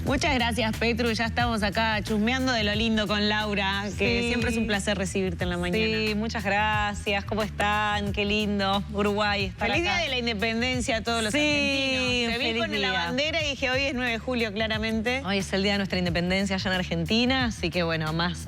Muchas gracias, Petru. Ya estamos acá chusmeando de lo lindo con Laura, que siempre es un placer recibirte en la mañana. Sí, muchas gracias. ¿Cómo están? Qué lindo. Uruguay, estar Feliz acá. Día de la Independencia a todos los argentinos. Te vi feliz con la día. bandera y dije, hoy es 9 de julio, claramente. Hoy es el día de nuestra independencia allá en Argentina, así que bueno, más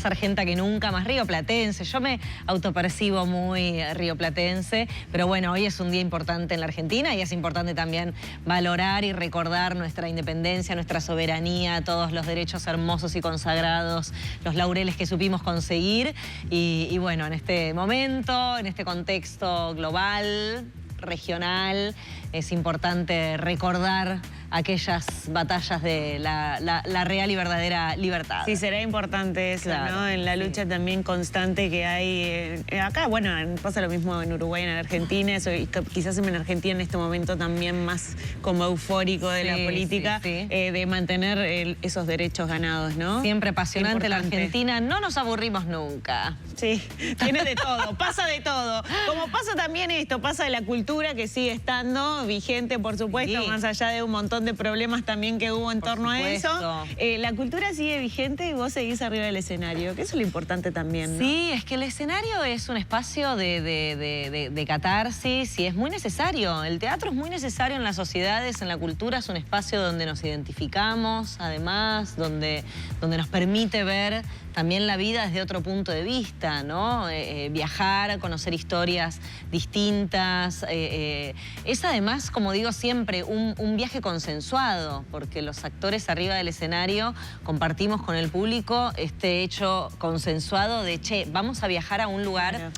argenta que nunca, más rioplatense. Yo me autopercibo muy rioplatense, pero bueno, hoy es un día importante en la Argentina y es importante también valorar y recordar nuestra independencia, nuestra soberanía, todos los derechos hermosos y consagrados, los laureles que supimos conseguir y bueno, en este momento, en este contexto global, regional, es importante recordar aquellas batallas de la real y verdadera libertad. Sí, será importante eso, claro, ¿no? En la lucha también constante que hay acá, bueno, pasa lo mismo en Uruguay, en Argentina, eso, y quizás en Argentina en este momento también más como eufórico de la política, de mantener esos derechos ganados, ¿no? Siempre apasionante la Argentina, no nos aburrimos nunca. Sí, tiene de todo, pasa de todo. Como pasa también esto, pasa de la cultura que sigue estando vigente, por supuesto, más allá de un montón de problemas también que hubo en torno a eso. La cultura sigue vigente y vos seguís arriba del escenario, que eso es lo importante también, ¿no? Sí, es que el escenario es un espacio de catarsis y es muy necesario. El teatro es muy necesario en las sociedades, en la cultura, es un espacio donde nos identificamos, además, donde nos permite ver también la vida desde otro punto de vista, ¿no? Viajar, conocer historias distintas. Es además, como digo siempre, un viaje consensuado, porque los actores arriba del escenario compartimos con el público este hecho consensuado de, che, vamos a viajar a un lugar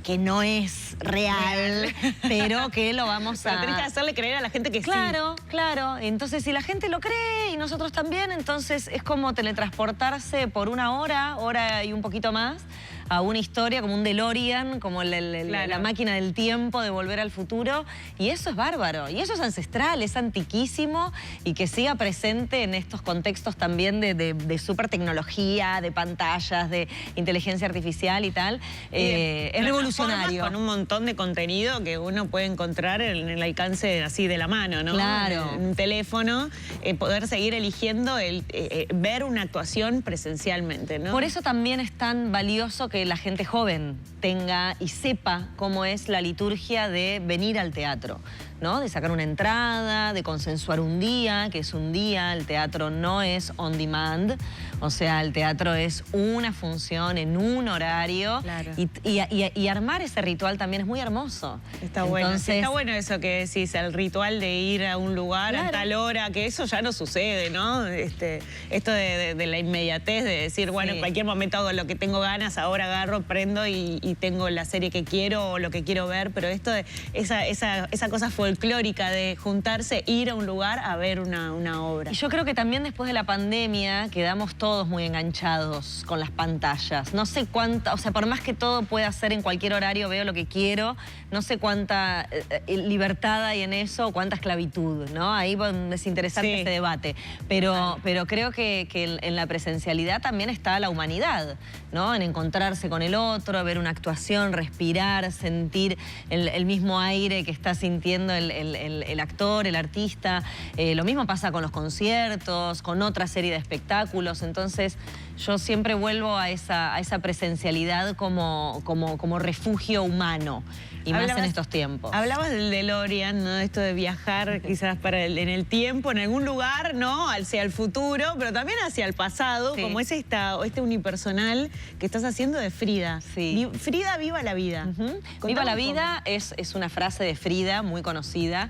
que no es real, pero que lo vamos a... Pero tenés que hacerle creer a la gente que sí. Claro, claro. Entonces, si la gente lo cree y nosotros también, entonces es como teletransportarse por una hora y un poquito más, a una historia como un DeLorean, como la máquina del tiempo de volver al futuro. Y eso es bárbaro. Y eso es ancestral, es antiquísimo y que siga presente en estos contextos también de super tecnología, de pantallas, de inteligencia artificial y tal. Es revolucionario. Con un montón de contenido que uno puede encontrar en el alcance así de la mano, ¿no? Claro. En un teléfono, poder seguir eligiendo ver una actuación presencialmente, ¿no? Por eso también es tan valioso que la gente joven tenga y sepa cómo es la liturgia de venir al teatro, ¿no? De sacar una entrada, de consensuar un día, que es un día. El teatro no es on demand, o sea, el teatro es una función en un horario. Claro. Y armar ese ritual también es muy hermoso. Está bueno. Sí, está bueno eso que decís, el ritual de ir a un lugar a tal hora, que eso ya no sucede, ¿no? Esto de la inmediatez, de decir, bueno, en cualquier momento hago lo que tengo ganas, ahora agarro, prendo y tengo la serie que quiero o lo que quiero ver, pero esto de esa cosa folclórica de juntarse, ir a un lugar a ver una obra. Y yo creo que también después de la pandemia quedamos todos muy enganchados con las pantallas. No sé cuánta, o sea, por más que todo pueda ser en cualquier horario, veo lo que quiero, no sé cuánta libertad hay en eso o cuánta esclavitud, ¿no? Ahí es interesante este debate. Pero creo que en la presencialidad también está la humanidad, ¿no? En encontrarse con el otro, ver una actuación, respirar, sentir el mismo aire que está sintiendo el actor, el artista. Lo mismo pasa con los conciertos, con otra serie de espectáculos. Entonces, yo siempre vuelvo a esa presencialidad como refugio humano. Y más en estos tiempos. Hablabas del DeLorean, ¿no? Esto de viajar quizás en el tiempo, en algún lugar, ¿no? Hacia el futuro, pero también hacia el pasado, como es este unipersonal que estás haciendo de Frida. Sí. Frida, viva la vida. Viva la vida es una frase de Frida muy conocida.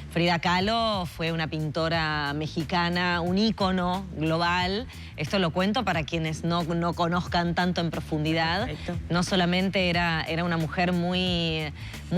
Frida Kahlo fue una pintora mexicana, un ícono global. Esto lo cuento para quienes no conozcan tanto en profundidad. Perfecto. No solamente era una mujer muy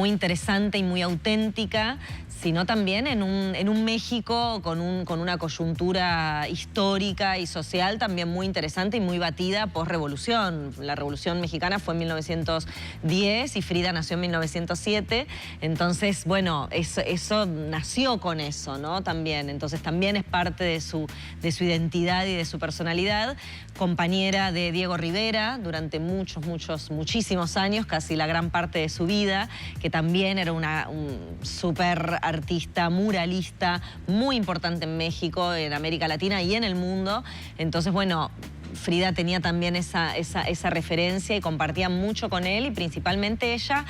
interesante y muy auténtica, sino también en un México con una coyuntura histórica y social también muy interesante y muy batida post-revolución. La Revolución Mexicana fue en 1910 y Frida nació en 1907. Entonces, bueno, eso nació con eso, ¿no? También. Entonces también es parte de su identidad y de su personalidad. Compañera de Diego Rivera durante muchísimos años, casi la gran parte de su vida, que también era un súper artista, muralista, muy importante en México, en América Latina y en el mundo. Entonces, bueno, Frida tenía también esa referencia y compartía mucho con él, y principalmente ella,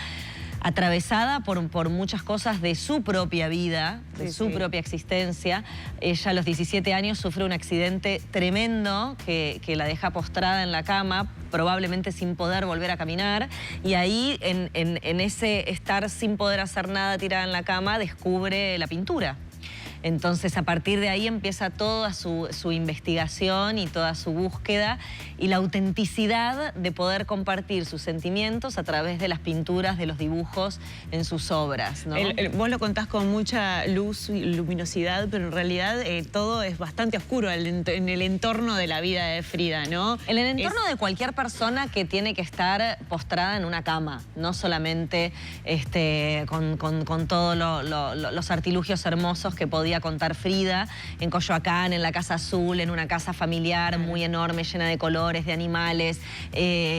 atravesada por muchas cosas de su propia vida, de su propia existencia. Ella a los 17 años sufre un accidente tremendo que la deja postrada en la cama, probablemente sin poder volver a caminar, y ahí en ese estar sin poder hacer nada tirada en la cama descubre la pintura. Entonces, a partir de ahí empieza toda su investigación y toda su búsqueda y la autenticidad de poder compartir sus sentimientos a través de las pinturas, de los dibujos en sus obras, ¿no? Vos lo contás con mucha luz y luminosidad, pero en realidad todo es bastante oscuro en el entorno de la vida de Frida, ¿no? En el entorno de cualquier persona que tiene que estar postrada en una cama, no solamente con todos los artilugios hermosos que podía contar Frida en Coyoacán, en la Casa Azul, en una casa familiar muy enorme, llena de colores, de animales,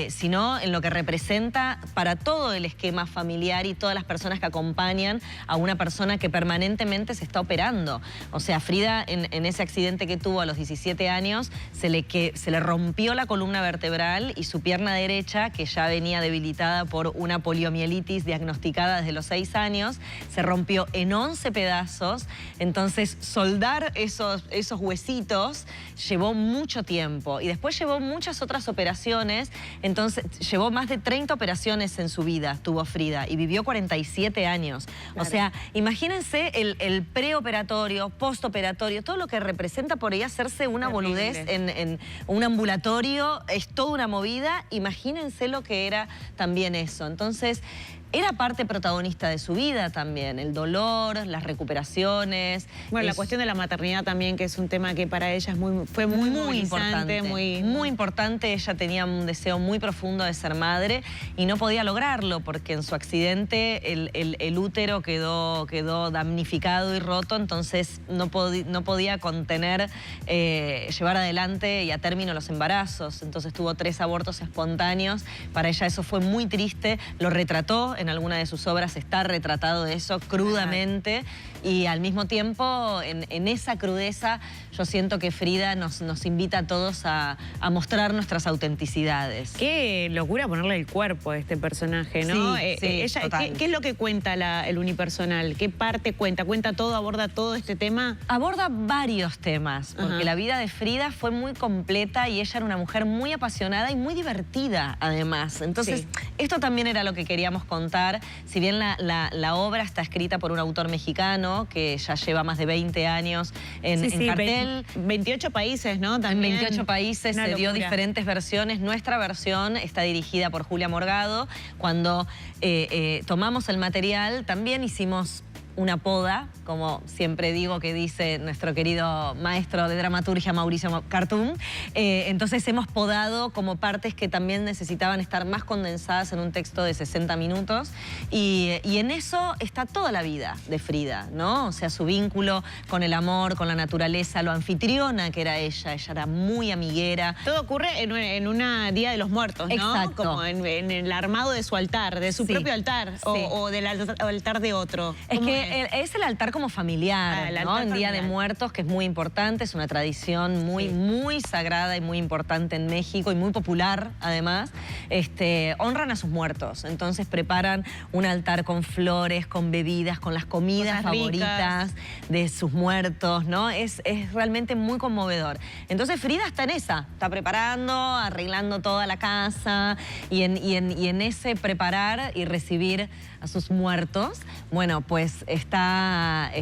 sino en lo que representa para todo el esquema familiar y todas las personas que acompañan a una persona que permanentemente se está operando. O sea, Frida en ese accidente que tuvo a los 17 años, se le rompió la columna vertebral y su pierna derecha, que ya venía debilitada por una poliomielitis diagnosticada desde los 6 años, se rompió en 11 pedazos. Entonces, soldar esos huesitos llevó mucho tiempo y después llevó muchas otras operaciones. Entonces, llevó más de 30 operaciones en su vida, tuvo Frida, y vivió 47 años. Claro. O sea, imagínense el preoperatorio, postoperatorio, todo lo que representa por ahí hacerse una boludez en un ambulatorio, es toda una movida. Imagínense lo que era también eso. Entonces, era parte protagonista de su vida también, el dolor, las recuperaciones. Bueno, la cuestión de la maternidad también, que es un tema que para ella fue muy importante. Muy importante. Ella tenía un deseo muy profundo de ser madre y no podía lograrlo porque en su accidente el útero quedó damnificado y roto, entonces no podía contener, llevar adelante y a término los embarazos. Entonces tuvo 3 abortos espontáneos. Para ella eso fue muy triste, lo retrató. En alguna de sus obras está retratado eso crudamente, y al mismo tiempo en esa crudeza yo siento que Frida nos invita a todos a mostrar nuestras autenticidades. Qué locura ponerle el cuerpo a este personaje, ¿no? Sí, ella, ¿qué es lo que cuenta el unipersonal? ¿Qué parte cuenta? ¿Cuenta todo? ¿Aborda todo este tema? Aborda varios temas, porque la vida de Frida fue muy completa y ella era una mujer muy apasionada y muy divertida además. Entonces, esto también era lo que queríamos contar. Si bien la obra está escrita por un autor mexicano que ya lleva más de 20 años en cartel. 28 países, ¿no? También. En 28 países se dio diferentes versiones. Nuestra versión está dirigida por Julia Morgado. Cuando tomamos el material, también hicimos una poda, como siempre digo que dice nuestro querido maestro de dramaturgia Mauricio Cartún. Entonces hemos podado como partes que también necesitaban estar más condensadas en un texto de 60 minutos y en eso está toda la vida de Frida, ¿no? O sea, su vínculo con el amor, con la naturaleza, lo anfitriona que era ella era muy amiguera. Todo ocurre en una Día de los Muertos, ¿no? Exacto. Como en el armado de su altar, de su propio altar, o del altar de otro. Es que es el altar como familiar, ¿no? En Día de Muertos, que es muy importante, es una tradición muy sagrada y muy importante en México y muy popular, además. Honran a sus muertos, entonces preparan un altar con flores, con bebidas, con las comidas favoritas de sus muertos, ¿no? Es realmente muy conmovedor. Entonces Frida está en esa, está preparando, arreglando toda la casa y en ese preparar y recibir a sus muertos, bueno, pues está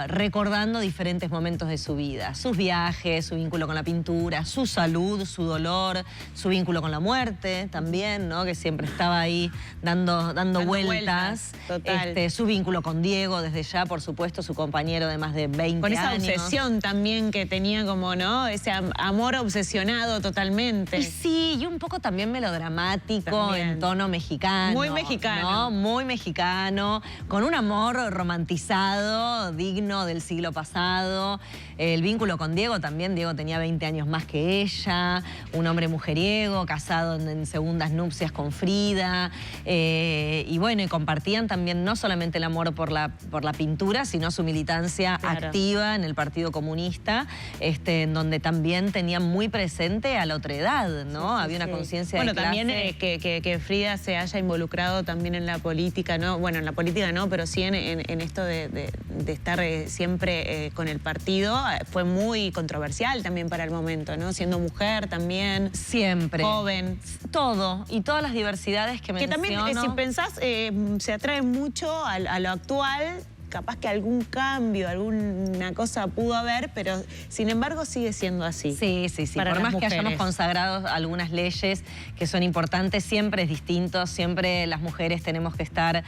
recordando diferentes momentos de su vida, sus viajes, su vínculo con la pintura, su salud, su dolor, su vínculo con la muerte también, ¿no? Que siempre estaba ahí dando vueltas. Total. Su vínculo con Diego desde ya, por supuesto, su compañero de más de 20 años. Con esa obsesión también que tenía como, ¿no? Ese amor obsesionado totalmente. Y sí, y un poco también melodramático, en tono mexicano. Muy mexicano. ¿no? Muy mexicano, con un amor romantizado, digno del siglo pasado. El vínculo con Diego también, Diego tenía 20 años más que ella, un hombre mujeriego, casado en segundas nupcias con Frida, y bueno, y compartían también no solamente el amor por la pintura, sino su militancia activa en el Partido Comunista, en donde también tenían muy presente a la otredad, ¿no? Había una conciencia de clase. Bueno, también que Frida se haya involucrado también en la política, ¿no? Bueno, en la política no, pero sí en esto de estar siempre con el partido, fue muy controversial también para el momento, ¿no? Siendo mujer también. Siempre. Joven. Todo, y todas las diversidades que menciono. Que también, si pensás, se atrae mucho a lo actual. Capaz que algún cambio, alguna cosa pudo haber, pero sin embargo sigue siendo así. Sí. Por más que hayamos consagrado algunas leyes que son importantes, siempre es distinto, siempre las mujeres tenemos que estar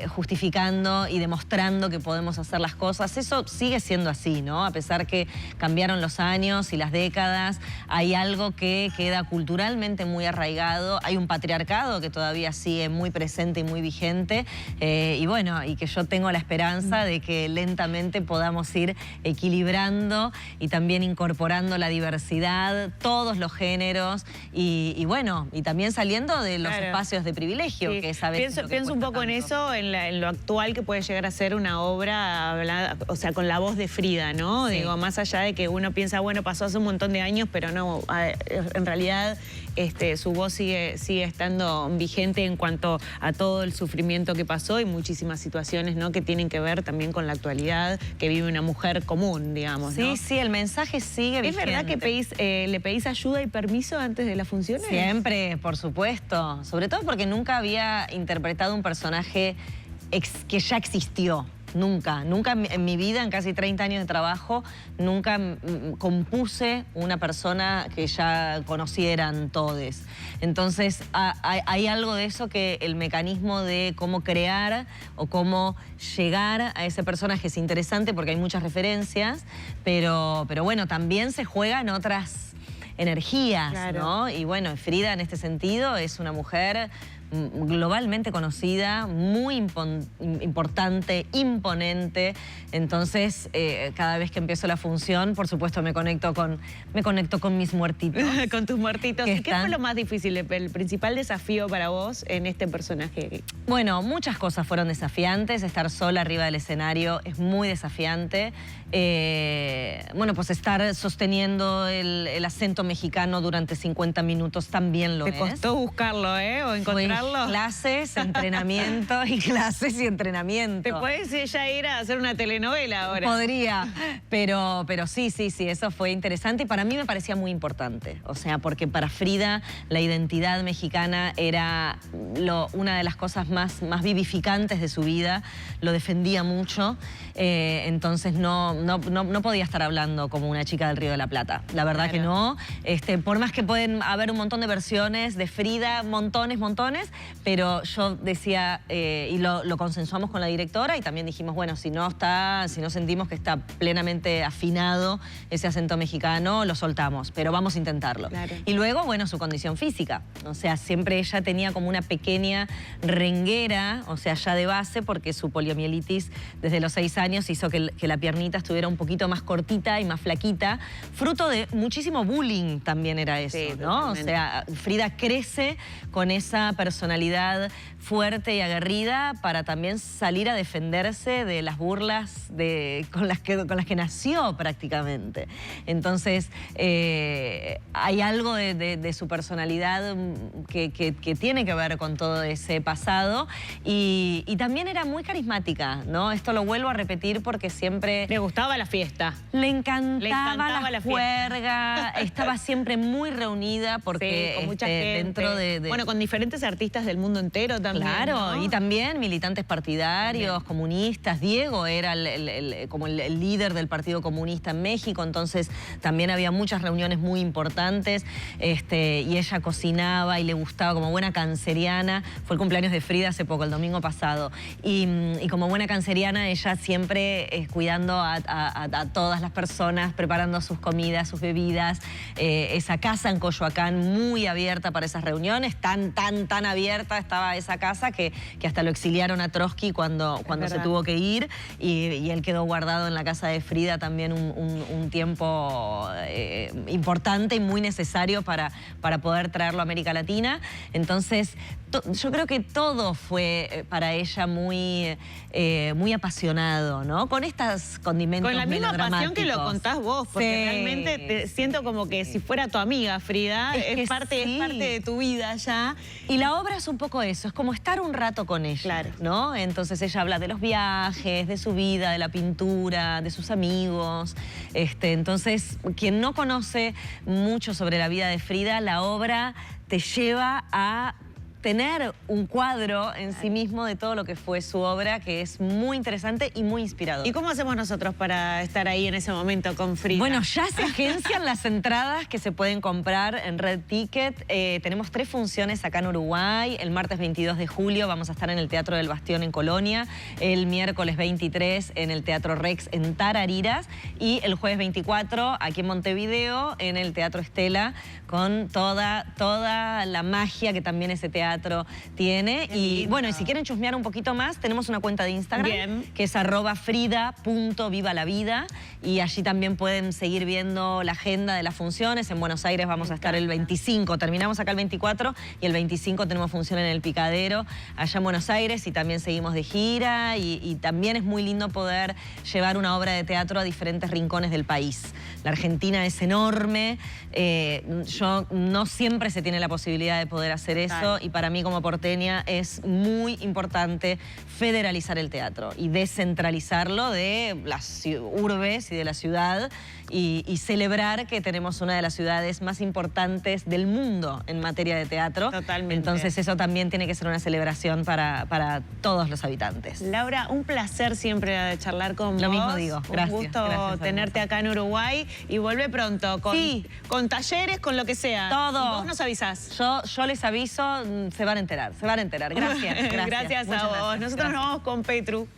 justificando y demostrando que podemos hacer las cosas. Eso sigue siendo así, ¿no? A pesar que cambiaron los años y las décadas, hay algo que queda culturalmente muy arraigado, hay un patriarcado que todavía sigue muy presente y muy vigente, y bueno, y que yo tengo la esperanza de que lentamente podamos ir equilibrando y también incorporando la diversidad, todos los géneros y bueno, y también saliendo de los espacios de privilegio, que es a veces pienso un poco en eso, en lo actual que puede llegar a ser una obra hablada, o sea, con la voz de Frida, ¿no? Sí. Digo, más allá de que uno piensa, bueno, pasó hace un montón de años, pero no, en realidad su voz sigue estando vigente en cuanto a todo el sufrimiento que pasó y muchísimas situaciones, ¿no? Que tienen que ver también con la actualidad que vive una mujer común, digamos, ¿no? Sí, el mensaje sigue vigente. ¿Es verdad que le pedís ayuda y permiso antes de las funciones? Siempre, por supuesto. Sobre todo porque nunca había interpretado un personaje que ya existió. Nunca en mi vida, en casi 30 años de trabajo, nunca compuse una persona que ya conocieran todos. Entonces, hay algo de eso que el mecanismo de cómo crear o cómo llegar a ese personaje es interesante porque hay muchas referencias, pero bueno, también se juegan otras energías, ¿no? Y bueno, Frida en este sentido es una mujer globalmente conocida, muy importante, imponente. Entonces, cada vez que empiezo la función, por supuesto, me conecto con mis muertitos. Con tus muertitos. ¿Y qué fue lo más difícil, el principal desafío para vos en este personaje? Bueno, muchas cosas fueron desafiantes. Estar sola arriba del escenario es muy desafiante. Bueno, pues estar sosteniendo el acento mexicano durante 50 minutos también lo es. ¿Te costó buscarlo, o encontrarlo? Clases, entrenamiento y clases y entrenamiento. ¿Te puedes ya ir a hacer una telenovela ahora? Podría, pero sí, eso fue interesante y para mí me parecía muy importante. O sea, porque para Frida la identidad mexicana era una de las cosas más vivificantes de su vida, lo defendía mucho, entonces no podía estar hablando como una chica del Río de la Plata. La verdad que no. Por más que pueden haber un montón de versiones de Frida, montones, pero yo decía, y lo consensuamos con la directora y también dijimos, bueno, si no sentimos que está plenamente afinado ese acento mexicano, lo soltamos, pero vamos a intentarlo. Y luego, bueno, su condición física. O sea, siempre ella tenía como una pequeña renguera, o sea, ya de base, porque su poliomielitis desde los 6 años hizo que la piernita estuviera un poquito más cortita y más flaquita, fruto de muchísimo bullying también era eso, ¿no? O sea, Frida crece con esa personalidad fuerte y aguerrida para también salir a defenderse de las burlas con las que nació prácticamente. Entonces, hay algo de su personalidad que tiene que ver con todo ese pasado y también era muy carismática, ¿no? Esto lo vuelvo a repetir porque siempre... Le gustaba la fiesta. Le encantaba la juerga, estaba siempre muy reunida porque con mucha gente. Dentro de... Bueno, con diferentes artistas del mundo entero también. Claro, ¿no? Y también militantes partidarios, comunistas. Diego era como el líder del Partido Comunista en México, entonces también había muchas reuniones muy importantes y ella cocinaba y le gustaba como buena canceriana. Fue el cumpleaños de Frida hace poco, el domingo pasado. Y como buena canceriana, ella siempre cuidando a todas las personas personas preparando sus comidas, sus bebidas, esa casa en Coyoacán muy abierta para esas reuniones, tan abierta estaba esa casa que hasta lo exiliaron a Trotsky cuando se tuvo que ir y él quedó guardado en la casa de Frida también un tiempo importante y muy necesario para poder traerlo a América Latina. Entonces, yo creo que todo fue para ella muy apasionado, ¿no? Con estos condimentos con la misma melodramáticos. pasión que lo contás vos, porque realmente te siento como que si fuera tu amiga, Frida, es parte de tu vida ya. Y la obra es un poco eso, es como estar un rato con ella, claro, ¿no? Entonces ella habla de los viajes, de su vida, de la pintura, de sus amigos. Entonces, quien no conoce mucho sobre la vida de Frida, la obra te lleva a tener un cuadro en sí mismo de todo lo que fue su obra, que es muy interesante y muy inspirador. ¿Y cómo hacemos nosotros para estar ahí en ese momento con Frida? Bueno, ya se agencian las entradas que se pueden comprar en Red Ticket. Tenemos 3 funciones acá en Uruguay. El martes 22 de julio vamos a estar en el Teatro del Bastión en Colonia. El miércoles 23 en el Teatro Rex en Tarariras. Y el jueves 24 aquí en Montevideo en el Teatro Estela con toda la magia que también ese teatro tiene. Y bueno, y si quieren chusmear un poquito más, tenemos una cuenta de Instagram que es @frida.vivalavida y allí también pueden seguir viendo la agenda de las funciones. En Buenos Aires vamos a estar el 25, terminamos acá el 24 y el 25 tenemos función en el Picadero allá en Buenos Aires y también seguimos de gira y también es muy lindo poder llevar una obra de teatro a diferentes rincones del país. La Argentina es enorme, no siempre se tiene la posibilidad de poder hacer eso y para mí como porteña es muy importante federalizar el teatro y descentralizarlo de las urbes y de la ciudad y celebrar que tenemos una de las ciudades más importantes del mundo en materia de teatro. Totalmente. Entonces eso también tiene que ser una celebración para todos los habitantes. Laura, un placer siempre charlar con vos. Lo mismo digo, gracias. Un gusto tenerte acá en Uruguay y vuelve pronto con talleres, con lo que sea. Todo. Y vos nos avisás. Yo les aviso, se van a enterar. Gracias. Gracias a vos. Nosotros nos vamos con Petru.